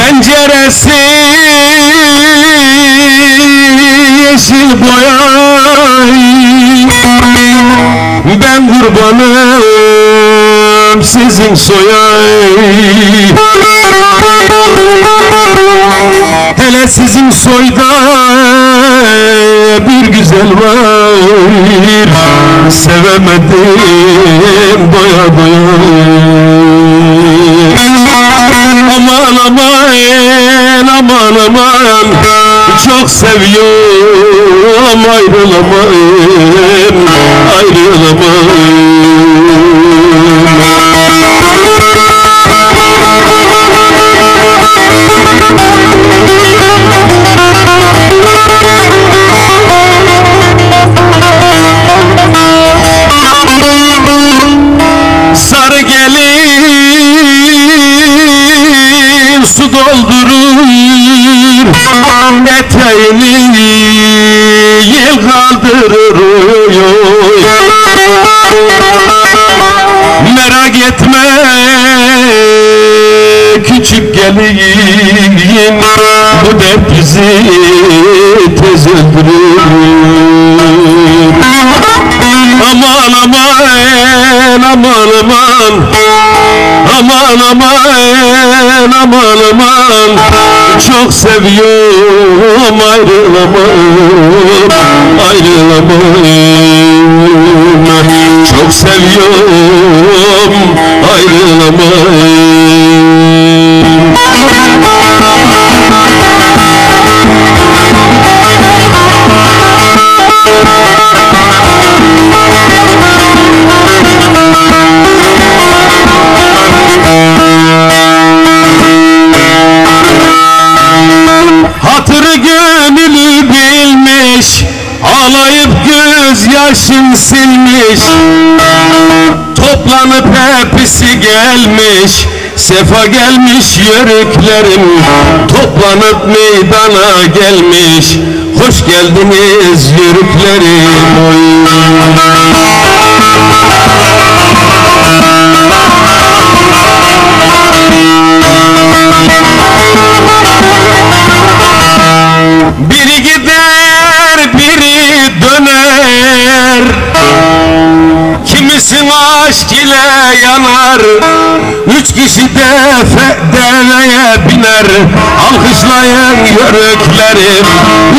Penceresi yeşil boyay, ben kurbanım sizin soyay. Hele sizin soyda bir güzel var, sevemedim doya doya. Aman aman aman aman, çok seviyorum, ayrılamam ayrılamam. Sarı gelin su doldurur eteğini, yel kaldırır. Merak etme küçük gelin, bu dert bizi tez öldürür. Aman aman aman aman, aman aman aman aman, çok seviyorum, ayrılamam ayrılamam. Çok seviyorum, ayrılamam. Hatırı gönlü bilmiş, ağlayıp gözyaşın silmiş. Toplanıp hepsi gelmiş, sefa gelmiş yörüklerim. Toplanıp meydana gelmiş, hoş geldiniz yörüklerim. Biri gider, biri döner, kimisin aşk ile yanar. Üç kişi deveye biner, alkışlayın yörüklerim.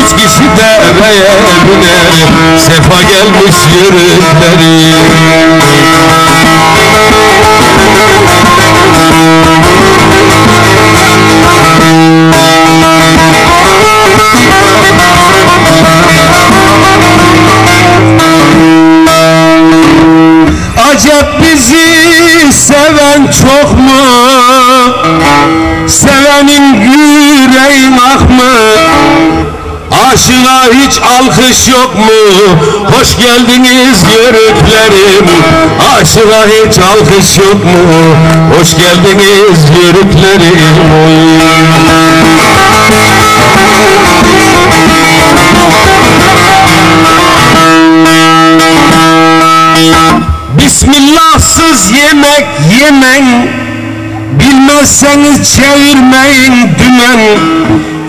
Üç kişi deveye biner, sefa gelmiş yörüklerim. Acep bizi seven çok mu? Sevenin yüreğin ak mı? Aşığa hiç alkış yok mu? Hoş geldiniz yörüklerim. Aşığa hiç alkış yok mu? Hoş geldiniz yörüklerim. Bismillahsız yemek yemen, bilmezseniz çevirmeyin dümen.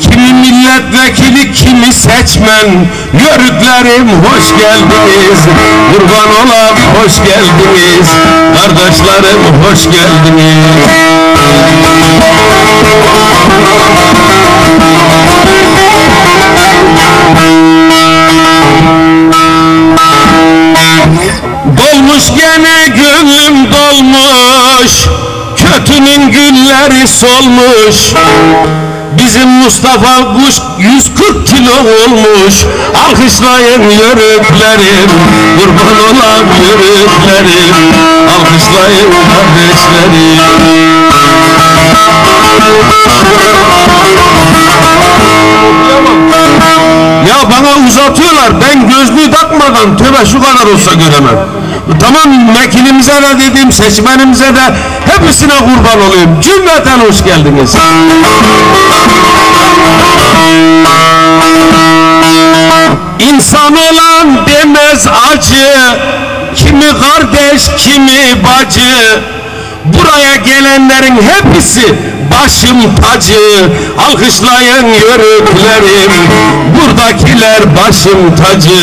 Kimi milletvekili, kimi seçmen. Yörüklerim hoş geldiniz, kurban olam hoş geldiniz. Kardeşlerim hoş geldiniz. Dolmuş gene gönlüm dolmuş, kötünün gülleri solmuş. Bizim Mustafa kuş 140 kilo olmuş. Alkışlayın yörüklerim, kurban olan yörüklerim. Alkışlayın kardeşlerim. Ya bana uzatıyorlar, ben gözlüğü takmadan tövbe şu kadar olsa göremem. Tamam, vekilimize de dedim, seçmenimize de, hepsine kurban olayım. Cümleten hoş geldiniz. İnsan olan demez acı, kimi kardeş kimi bacı. Buraya gelenlerin hepsi başım tacı, alkışlayın yörüklerim. Buradakiler başım tacı,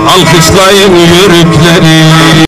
alkışlayın yörüklerim.